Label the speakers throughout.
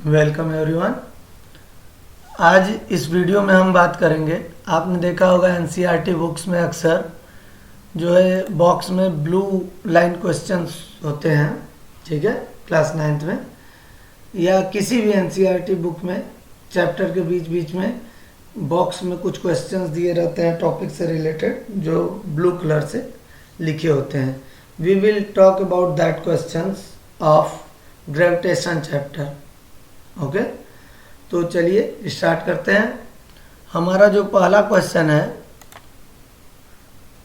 Speaker 1: Welcome everyone. आज इस video में हम बात करेंगे, आपने देखा होगा एनसीईआरटी बुक्स में अक्सर जो है बॉक्स में ब्लू लाइन क्वेश्चंस होते हैं, ठीक है, क्लास 9th में या किसी भी एनसीईआरटी बुक में चैप्टर के बीच बीच में बॉक्स में कुछ क्वेश्चंस दिए रहते हैं टॉपिक से रिलेटेड जो ब्लू कलर से लिखे होते हैं। We will talk about that questions of gravitation chapter. Okay, तो चलिए स्टार्ट करते हैं। हमारा जो पहला क्वेश्चन है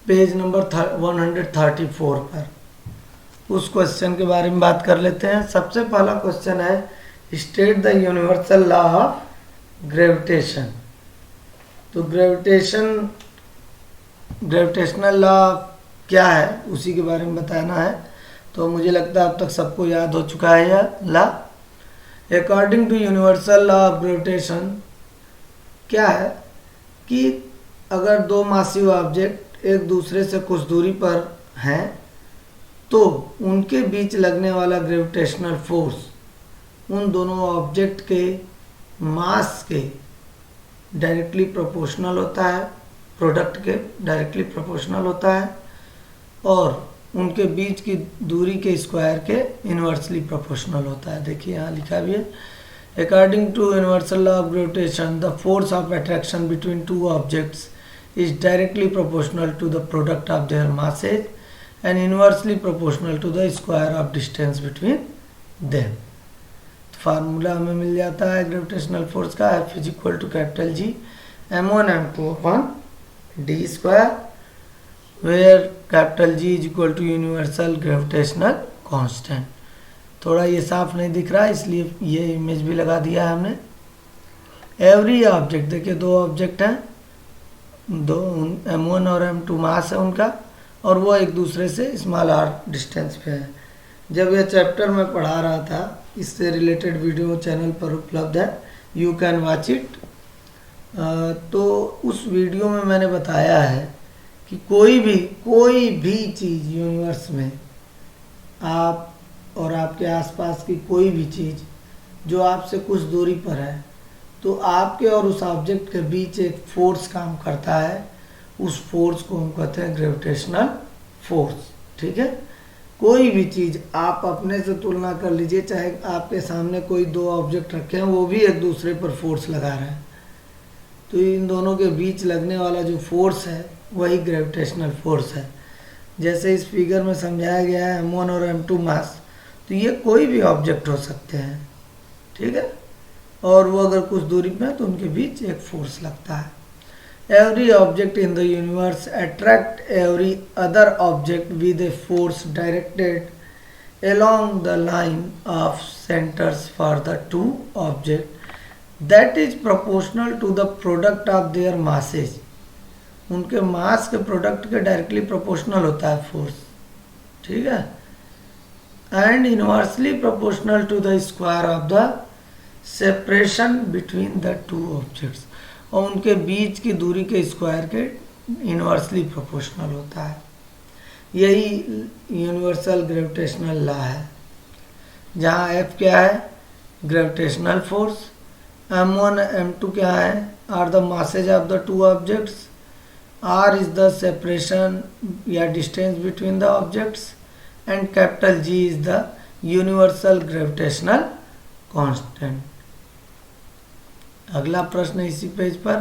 Speaker 1: पेज नंबर 134 पर, उस क्वेश्चन के बारे में बात कर लेते हैं। सबसे पहला क्वेश्चन है state the universal law of gravitation. तो ग्रेविटेशनल लॉ क्या है उसी के बारे में बताना है। तो मुझे लगता है अब तक सबको याद हो चुका है यह law. According to universal law of gravitation क्या है कि अगर दो मासिव ऑब्जेक्ट एक दूसरे से कुछ दूरी पर हैं तो उनके बीच लगने वाला ग्रेविटेशनल फोर्स उन दोनों ऑब्जेक्ट के मास के डायरेक्टली प्रोपोर्शनल होता है, प्रोडक्ट के डायरेक्टली प्रोपोर्शनल होता है और उनके बीच की दूरी के स्क्वायर के इन्वर्सली प्रोपोर्शनल होता है। देखिए यहाँ लिखा भी है according to universal law of gravitation the force of attraction between two objects is directly proportional to the product of their masses and inversely proportional to the square of distance between them. Formula हमें मिल जाता है gravitational force का, F is equal to capital G m1 m2 upon d square where capital G is equal to universal gravitational constant. थोड़ा ये साफ नहीं दिख रहा है इसलिए ये इमेज भी लगा दिया है हमने। एवरी ऑब्जेक्ट, देखिए दो ऑब्जेक्ट हैं, दो m1 और m2 मास है उनका और वो एक दूसरे से स्मॉल r डिस्टेंस पे है। जब यह चैप्टर मैं पढ़ा रहा था इससे रिलेटेड वीडियो चैनल पर उपलब्ध है, यू कैन वॉच इट। तो उस वीडियो में मैंने बताया है कि कोई भी चीज़ यूनिवर्स में आप और आपके आसपास की कोई भी चीज़ जो आपसे कुछ दूरी पर है तो आपके और उस ऑब्जेक्ट के बीच एक फोर्स काम करता है। उस फोर्स को हम कहते हैं ग्रेविटेशनल फोर्स, ठीक है। कोई भी चीज़ आप अपने से तुलना कर लीजिए, चाहे आपके सामने कोई दो ऑब्जेक्ट रखे हैं वो भी एक दूसरे पर फोर्स लगा रहे हैं, तो इन दोनों के बीच लगने वाला जो फोर्स है वही ग्रेविटेशनल फोर्स है। जैसे इस फिगर में समझाया गया है m1 और m2 मास, तो ये कोई भी ऑब्जेक्ट हो सकते हैं, ठीक है, और वो अगर कुछ दूरी पे है तो उनके बीच एक फोर्स लगता है। Every object in the universe attract every other object with a force directed along the line of centers for the two objects that is proportional to the product of their masses। उनके मास के product के directly proportional होता है force, ठीक है, and inversely proportional to the square of the separation between the two objects, और उनके बीच की दूरी के स्क्वायर के इनवर्सली प्रोपोर्शनल होता है। यही यूनिवर्सल ग्रेविटेशनल लॉ है, जहाँ F क्या है ग्रेविटेशनल फोर्स, m1 m2 क्या है are the masses of the two objects, R is the separation या distance between the objects and capital G is the universal gravitational constant। अगला प्रश्न इसी पेज पर,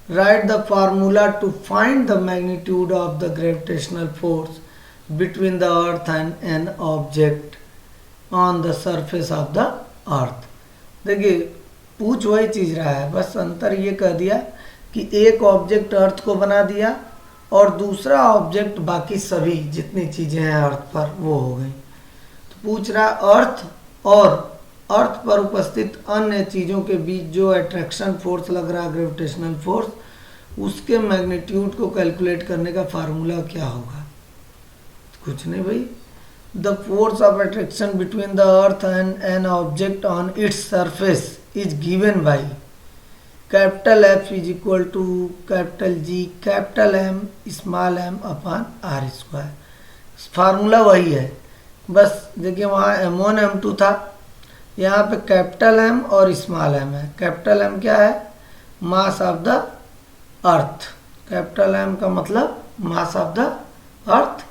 Speaker 1: write the formula to find the magnitude of the gravitational force between the earth and an object on the surface of the earth। देखिए पूछ वही चीज रहा है, बस अंतर ये कह दिया कि एक ऑब्जेक्ट अर्थ को बना दिया और दूसरा ऑब्जेक्ट बाकी सभी जितनी चीज़ें हैं अर्थ पर वो हो गई। तो पूछ रहा अर्थ और अर्थ पर उपस्थित अन्य चीज़ों के बीच जो अट्रैक्शन फोर्स लग रहा है ग्रेविटेशनल फोर्स, उसके मैग्नीट्यूड को कैलकुलेट करने का फार्मूला क्या होगा। कुछ नहीं भाई, the force of attraction between the earth and an object on its surface is given by capital F is equal to capital G capital M small m upon r square. Formula वही है, बस देखिए वहाँ m1 m2 था यहाँ पे capital M और small m है। कैपिटल एम क्या है? Mass of the earth. Capital M का मतलब मास ऑफ द अर्थ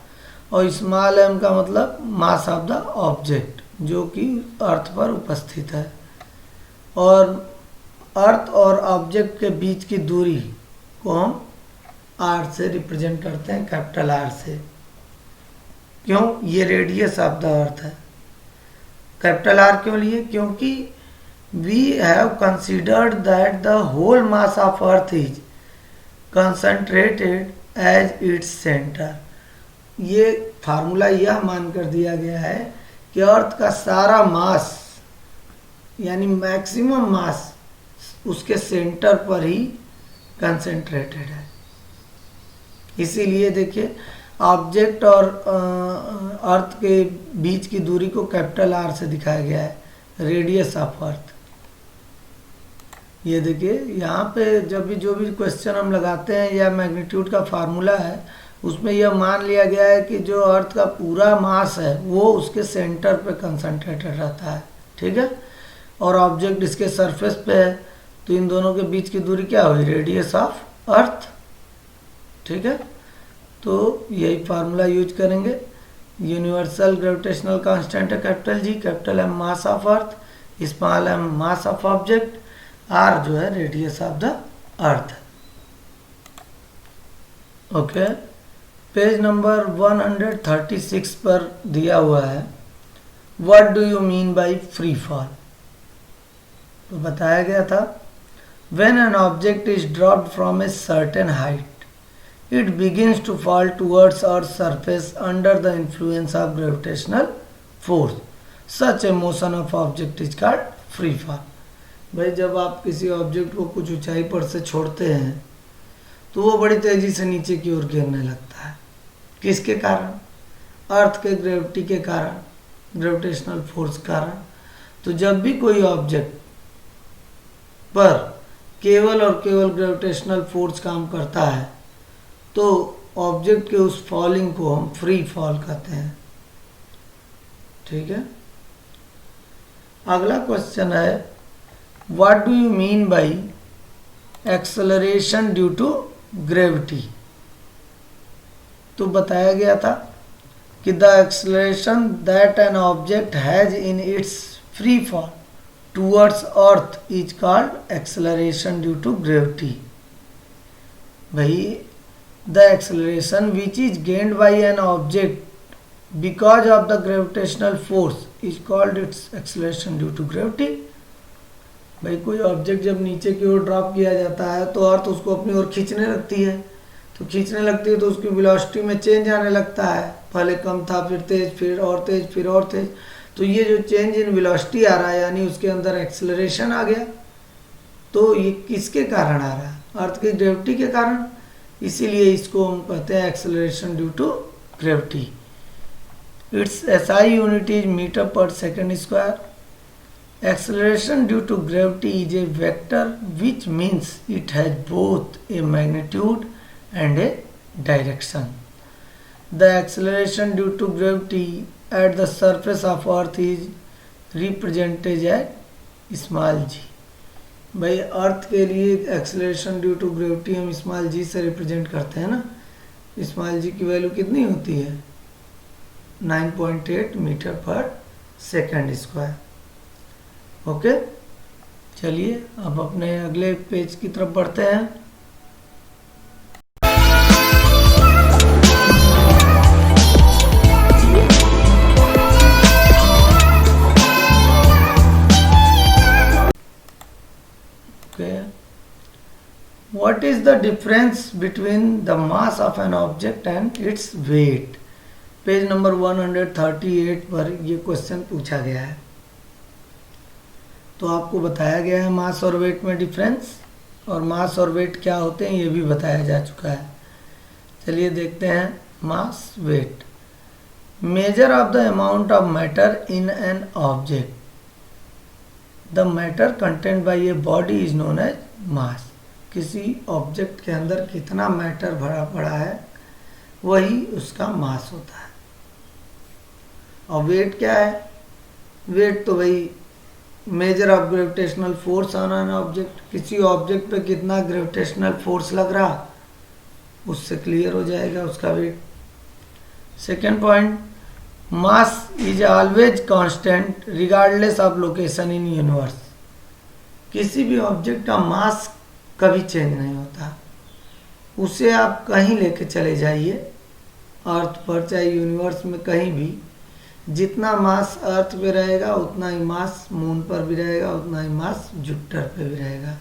Speaker 1: और स्मॉल एम का मतलब मास ऑफ द ऑब्जेक्ट जो कि अर्थ पर उपस्थित है। और अर्थ और ऑब्जेक्ट के बीच की दूरी को हम आर से रिप्रेजेंट करते हैं, कैपिटल आर से। क्यों? ये रेडियस ऑफ द अर्थ है। कैपिटल आर क्यों लिए? क्योंकि we have considered that the whole mass of earth is concentrated as its centre. ये फार्मूला यह मानकर दिया गया है कि अर्थ का सारा मास यानी मैक्सिमम मास उसके सेंटर पर ही कंसंट्रेटेड है। इसीलिए देखिए ऑब्जेक्ट और अर्थ के बीच की दूरी को कैपिटल आर से दिखाया गया है, रेडियस ऑफ अर्थ। ये देखिए यहाँ पे जब भी जो भी क्वेश्चन हम लगाते हैं या मैग्नीट्यूड का फार्मूला है उसमें यह मान लिया गया है कि जो अर्थ का पूरा मास है वो उसके सेंटर पे कंसंट्रेटेड रहता है, ठीक है, और ऑब्जेक्ट इसके सरफेस पे है, तो इन दोनों के बीच की दूरी क्या हुई? रेडियस ऑफ अर्थ, ठीक है। तो यही फार्मूला यूज करेंगे। यूनिवर्सल ग्रेविटेशनल कांस्टेंट है capital G, capital M mass of earth, small m mass of object, R जो है radius of the earth. Okay, page number 136 पर दिया हुआ है what do you mean by free fall. तो बताया गया था when an object is dropped from a certain height it begins to fall towards Earth's surface under the influence of gravitational force. Such a motion of object is called free fall. भाई जब आप किसी object को कुछ ऊंचाई पर से छोड़ते हैं तो वो बड़ी तेजी से नीचे की ओर गिरने लगता है। किसके कारण? अर्थ के ग्रेविटी के कारण, ग्रेविटेशनल फोर्स कारण। तो जब भी कोई ऑब्जेक्ट पर केवल और केवल ग्रेविटेशनल फोर्स काम करता है तो ऑब्जेक्ट के उस फॉलिंग को हम फ्री फॉल कहते हैं, ठीक है। अगला क्वेश्चन है what do you mean by acceleration due to gravity. तो बताया गया था कि the acceleration that an object has in its free fall towards earth is called acceleration due to gravity. भाई the acceleration which is gained by an object because of the gravitational force is called its acceleration due to gravity। भाई कोई object जब नीचे की ओर drop किया जाता है तो अर्थ उसको अपनी ओर खींचने लगती है, तो खींचने लगती है तो उसकी वेलोसिटी में चेंज आने लगता है। पहले कम था, फिर तेज, फिर और तेज, फिर और तेज। तो ये जो चेंज इन वेलोसिटी आ रहा है यानी उसके अंदर एक्सेलरेशन आ गया। तो ये किसके कारण आ रहा है? अर्थ की ग्रेविटी के कारण। इसीलिए इसको हम कहते हैं acceleration due to gravity. Its SI unit is metre per second square. Acceleration due to gravity is a vector which means it has both a magnitude and a direction. The acceleration due to gravity at the surface of earth is represented at small G. भाई earth के लिए acceleration due to gravity हम small G से represent करते हैं ना। Small जी की value कितनी होती है? 9.8 मीटर पर सेकंड स्क्वायर। ओके, चलिए अब अपने अगले पेज की तरफ बढ़ते हैं। What is the difference between the mass of an object and its weight? Page number 138 पर ये क्वेश्चन पूछा गया है। तो आपको बताया गया है मास और वेट में डिफरेंस, और मास और वेट क्या होते हैं ये भी बताया जा चुका है। चलिए देखते हैं mass weight. Measure of the amount of matter in an object. The matter content by a body is known as mass. किसी ऑब्जेक्ट के अंदर कितना मैटर भरा पड़ा है वही उसका मास होता है। और वेट क्या है? वेट तो वही major of gravitational force on an object, किसी ऑब्जेक्ट पे कितना ग्रेविटेशनल फोर्स लग रहा, उससे क्लियर हो जाएगा उसका weight. Second point, mass is always constant regardless of location in universe, किसी भी ऑब्जेक्ट का मास कभी चेंज नहीं होता, उसे आप कहीं लेके चले जाइए अर्थ पर, चाहे यूनिवर्स में कहीं भी, जितना मास अर्थ पे रहेगा उतना ही मास मून पर भी रहेगा, उतना ही मास जुपिटर पे भी रहेगा,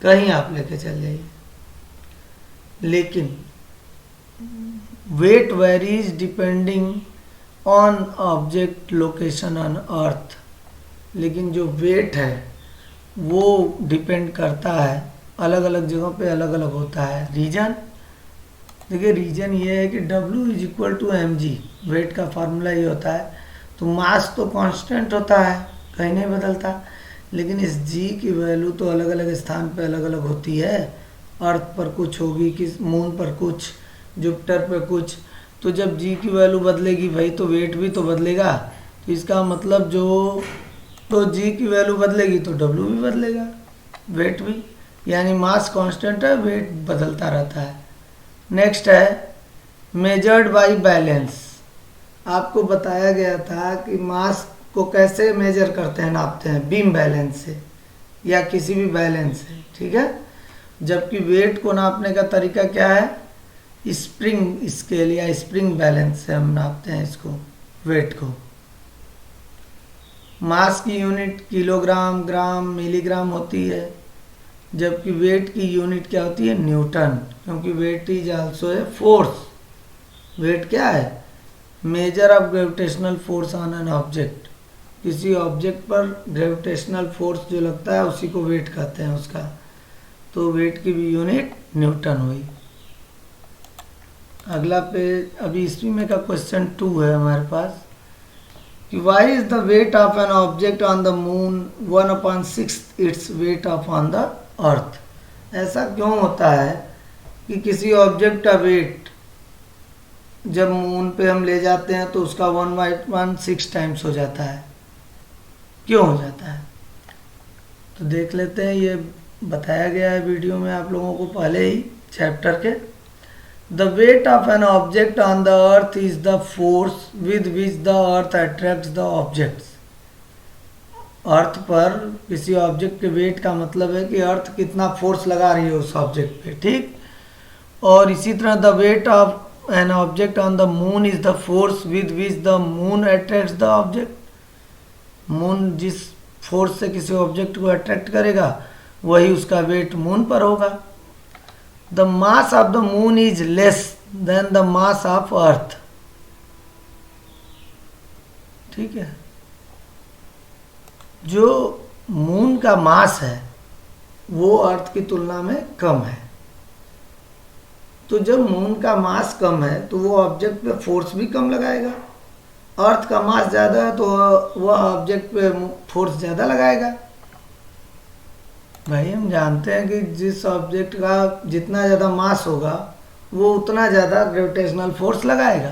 Speaker 1: कहीं आप लेके चल जाइए। लेकिन weight varies depending on object location on earth, लेकिन जो वेट है वो डिपेंड करता है, अलग अलग जगहों पे अलग अलग होता है। रीजन देखिए, रीजन ये है कि W is equal to mg, weight का फार्मूला ये होता है। तो मास तो कांस्टेंट होता है, कहीं नहीं बदलता, लेकिन इस g की वैल्यू तो अलग अलग स्थान पे अलग अलग होती है। अर्थ पर कुछ होगी, किस मून पर कुछ, जुपिटर पर कुछ। तो जब g की वैल्यू बदलेगी भाई तो वेट भी तो बदलेगा। तो इसका मतलब तो g की वैल्यू बदलेगी तो W भी बदलेगा, वेट भी, यानी मास कांस्टेंट है, वेट बदलता रहता है। नेक्स्ट है मेजर्ड बाय बैलेंस। आपको बताया गया था कि मास को कैसे मेजर करते हैं, नापते हैं, बीम बैलेंस से या किसी भी बैलेंस से, ठीक है। जबकि वेट को नापने का तरीका क्या है, स्प्रिंग स्केल या स्प्रिंग बैलेंस से हम नापते हैं इसको, वेट को। मास की यूनिट किलोग्राम, ग्राम, मिलीग्राम होती है, जबकि वेट की यूनिट क्या होती है, न्यूटन, क्योंकि weight is also a force. Weight क्या है, measure of gravitational force on an object, किसी ऑब्जेक्ट पर ग्रेविटेशनल फोर्स जो लगता है उसी को वेट कहते हैं उसका। तो वेट की भी यूनिट न्यूटन हुई। अगला पेज, अभी इसी में का क्वेश्चन 2 है हमारे पास कि why is the weight of an object on the moon 1/6 its weight of on the earth. ऐसा क्यों होता है कि किसी ऑब्जेक्ट का वेट जब मून पे हम ले जाते हैं तो उसका 1/6 टाइम्स हो जाता है, क्यों हो जाता है? तो देख लेते हैं, ये बताया गया है वीडियो में आप लोगों को पहले ही चैप्टर के। The weight of an object on the earth is the force with which the earth attracts the objects. Earth पर किसी ऑब्जेक्ट के वेट का मतलब है कि अर्थ कितना फोर्स लगा रही है उस ऑब्जेक्ट पे, ठीक। और इसी तरह the weight of an object on the moon is the force with which the moon attracts the object. Moon जिस फोर्स से किसी ऑब्जेक्ट को अट्रैक्ट करेगा वही उसका वेट मून पर होगा। The mass of the moon is less than the mass of अर्थ, ठीक है। जो मून का मास है वो अर्थ की तुलना में कम है। तो जब मून का मास कम है तो वो ऑब्जेक्ट पे फोर्स भी कम लगाएगा। अर्थ का मास ज़्यादा है तो वह ऑब्जेक्ट पे फोर्स ज़्यादा लगाएगा। भाई हम जानते हैं कि जिस ऑब्जेक्ट का जितना ज़्यादा मास होगा वो उतना ज़्यादा ग्रेविटेशनल फोर्स लगाएगा।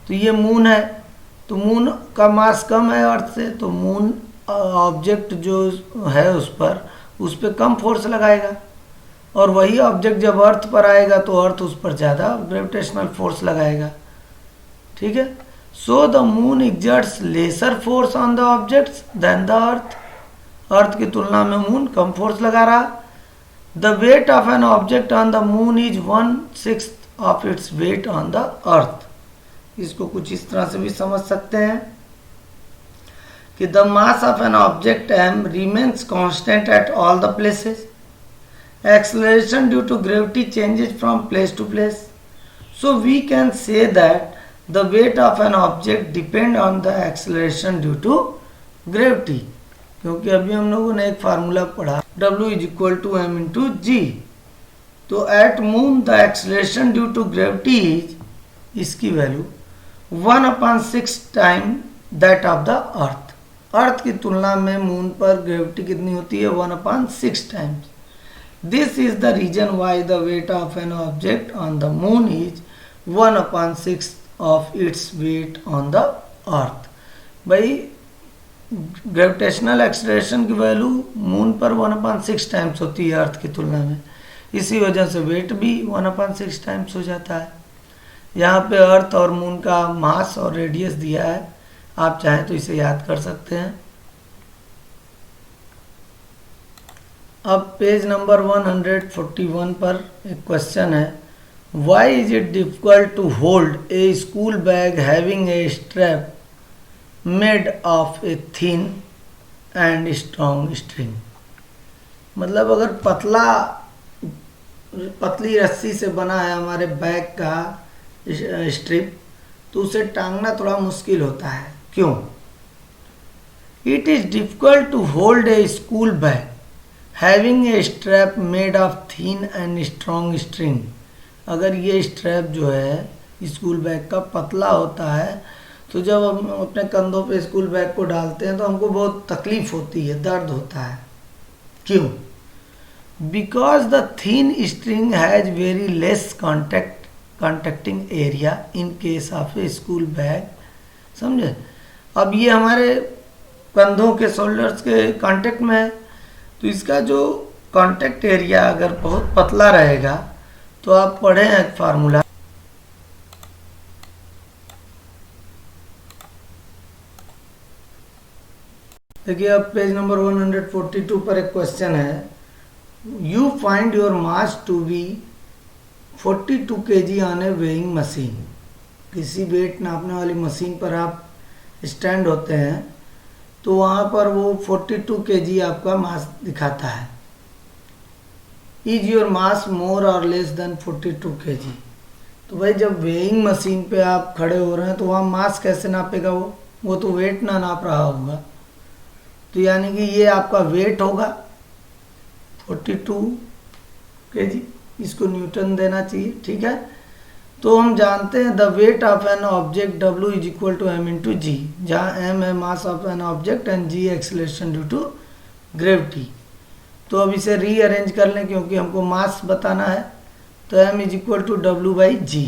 Speaker 1: तो ये मून है, तो मून का मास कम है अर्थ से, तो मून ऑब्जेक्ट जो है उस पर कम फोर्स लगाएगा। और वही ऑब्जेक्ट जब अर्थ पर आएगा तो अर्थ उस पर ज़्यादा ग्रेविटेशनल फोर्स लगाएगा, ठीक है। So the moon exerts lesser force on the objects than the earth. अर्थ की तुलना में मून कम फोर्स लगा रहा। The weight of an object on the moon is 1/6 of its weight on the earth. इसको कुछ इस तरह से भी समझ सकते हैं कि the mass of an object m remains constant at all the places. Acceleration due to gravity changes from place to place. So we can say that the weight of an object depend on the acceleration due to gravity. क्योंकि अभी हम लोगों ने एक formula पढ़ा W is equal to m into G. तो at moon the acceleration due to gravity is, इसकी value 1/6 time that of the earth. अर्थ की तुलना में मून पर ग्रेविटी कितनी होती है, 1/6 times. This is the reason why the weight of an object on the moon is 1/6 of its weight on the earth. भाई gravitational acceleration की value moon पर 1/6 टाइम्स होती है अर्थ की तुलना में, इसी वजह से वेट भी 1/6 टाइम्स हो जाता है। यहाँ पे अर्थ और मून का मास और रेडियस दिया है, आप चाहें तो इसे याद कर सकते हैं। अब पेज नंबर 141 पर एक क्वेश्चन है, why is it difficult to hold a school bag having a strap made of a thin and strong string. मतलब अगर पतली रस्सी से बना है हमारे बैग का स्ट्रिप, तो उसे टांगना थोड़ा मुश्किल होता है। क्यों? It is difficult to hold a school bag having a strap made of thin and strong string. अगर ये स्ट्रैप जो है स्कूल बैग का पतला होता है, तो जब हम अपने कंधों पे स्कूल बैग को डालते हैं तो हमको बहुत तकलीफ होती है, दर्द होता है। क्यों? Because the thin string has very less contacting area in case of A school bag. समझे? अब ये हमारे कंधों के शोल्डर्स के कांटेक्ट में है, तो इसका जो कांटेक्ट एरिया अगर बहुत पतला रहेगा, तो आप पढ़े हैं एक फार्मूला, देखिए अब पेज नंबर 142 पर एक क्वेश्चन है, you find your mass to be 42 kg on a weighing machine. किसी वेट नापने वाली मशीन पर आप स्टैंड होते हैं, तो वहाँ पर वो 42 kg आपका मास दिखाता है। इज योर मास मोर और लेस देन 42 kg। तो भाई जब वेइंग मशीन पे आप खड़े हो रहे हैं, तो वहाँ मास कैसे नापेगा? वो तो वेट ना नाप रहा होगा, तो यानी कि ये आपका वेट होगा 42 kg, इसको न्यूटन देना चाहिए। ठीक है, तो हम जानते हैं the weight of an object W is equal to m into G, जहाँ m है mass of an object and g acceleration due to gravity. तो अब इसे रीअरेंज कर लें, क्योंकि हमको मास बताना है, तो m is equal to W by g.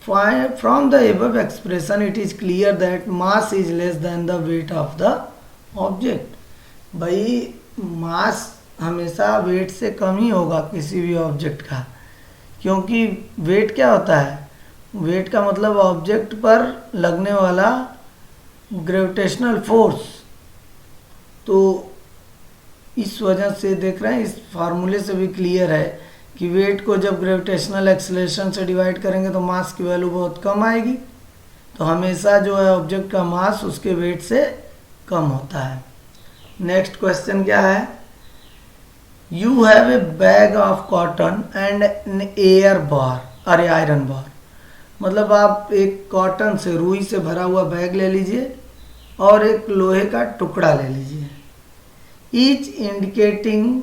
Speaker 1: From the above expression it is clear that mass is less than the weight of the object. भाई मास हमेशा वेट से कम ही होगा किसी भी ऑब्जेक्ट का, क्योंकि वेट क्या होता है? वेट का मतलब ऑब्जेक्ट पर लगने वाला ग्रेविटेशनल फोर्स। तो इस वजह से देख रहे हैं, इस फार्मूले से भी क्लियर है कि वेट को जब ग्रेविटेशनल एक्सेलरेशन से डिवाइड करेंगे तो मास की वैल्यू बहुत कम आएगी। तो हमेशा जो है ऑब्जेक्ट का मास उसके वेट से कम होता है। नेक्स्ट क्वेश्चन क्या है, you have a bag of cotton and an air bar और आयरन बार। मतलब आप एक कॉटन से, रुई से भरा हुआ बैग ले लीजिए और एक लोहे का टुकड़ा ले लीजिए, each indicating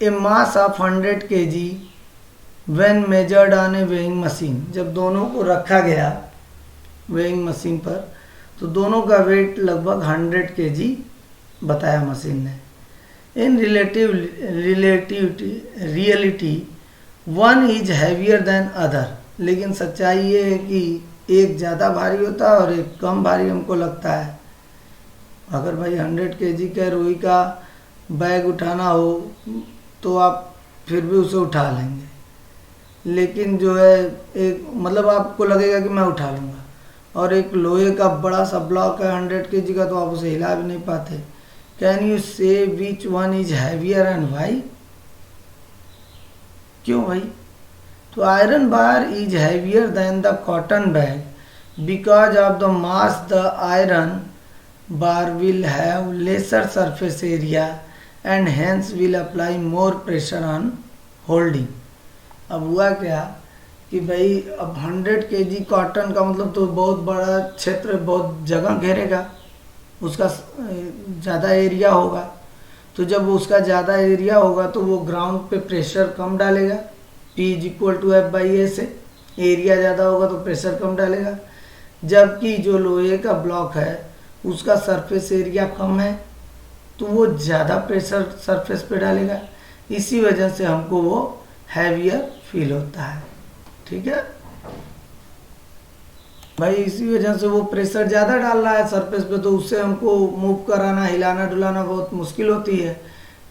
Speaker 1: A mass of 100 kg when measured on a weighing machine. जब दोनों को रखा गया वेइंग मशीन पर, तो दोनों का वेट लगभग 100 kg बताया मशीन ने। In reality one is heavier then other. लेकिन सच्चाई ये है कि एक ज़्यादा भारी होता है और एक कम भारी हमको लगता है। अगर भाई 100 kg का रुई का बैग उठाना हो तो आप फिर भी उसे उठा लेंगे, लेकिन जो है एक मतलब आपको लगेगा कि मैं उठा लूँगा, और एक लोहे का बड़ा सा ब्लॉक है 100 kg का, तो आप उसे हिला भी नहीं पाते। Can you say which one is heavier and why? क्यों भाई? तो iron bar is heavier than the cotton bag because of the mass the iron bar will have lesser surface area and hence will apply more pressure on holding। अब हुआ क्या कि भाई अब 100 kg cotton का मतलब तो बहुत बड़ा क्षेत्र, बहुत जगह घेरेगा, उसका ज़्यादा एरिया होगा। तो जब उसका ज़्यादा एरिया होगा तो वो ग्राउंड पे प्रेशर कम डालेगा, P is equal to F by A से। एरिया ज़्यादा होगा तो प्रेशर कम डालेगा, जबकि जो लोहे का ब्लॉक है उसका सरफेस एरिया कम है, तो वो ज़्यादा प्रेशर सरफेस पे डालेगा। इसी वजह से हमको वो हैवियर फील होता है। ठीक है। भाई इसी वजह से वो प्रेशर ज़्यादा डाल रहा है सरफेस पे, तो उससे हमको मूव कराना, हिलाना डुलाना बहुत मुश्किल होती है।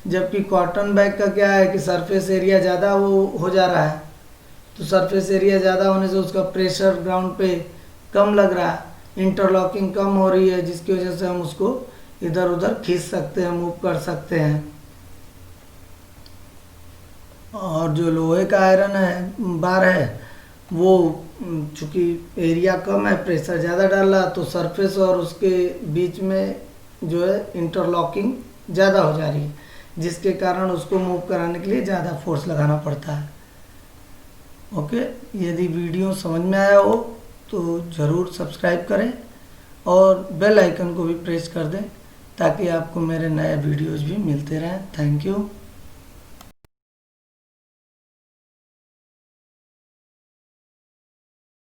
Speaker 1: जबकि कॉटन बैग का क्या है कि सरफेस एरिया ज़्यादा वो हो जा रहा है, तो सरफेस एरिया ज़्यादा होने से उसका प्रेशर ग्राउंड पे कम लग रहा है, इंटरलॉकिंग कम हो रही है, जिसकी वजह से हम उसको इधर उधर खींच सकते हैं, मूव कर सकते हैं। और जो लोहे का आयरन है बार है वो चूंकि एरिया कम है, प्रेशर ज़्यादा डाल रहा, तो सरफेस और उसके बीच में जो है इंटरलॉकिंग ज़्यादा हो जा रही है, जिसके कारण उसको मूव कराने के लिए ज़्यादा फोर्स लगाना पड़ता है। ओके, यदि वीडियो समझ में आया हो तो ज़रूर सब्सक्राइब करें और बेल आइकन को भी प्रेस कर दें, ताकि आपको मेरे नए वीडियोज़ भी मिलते रहें। Thank you.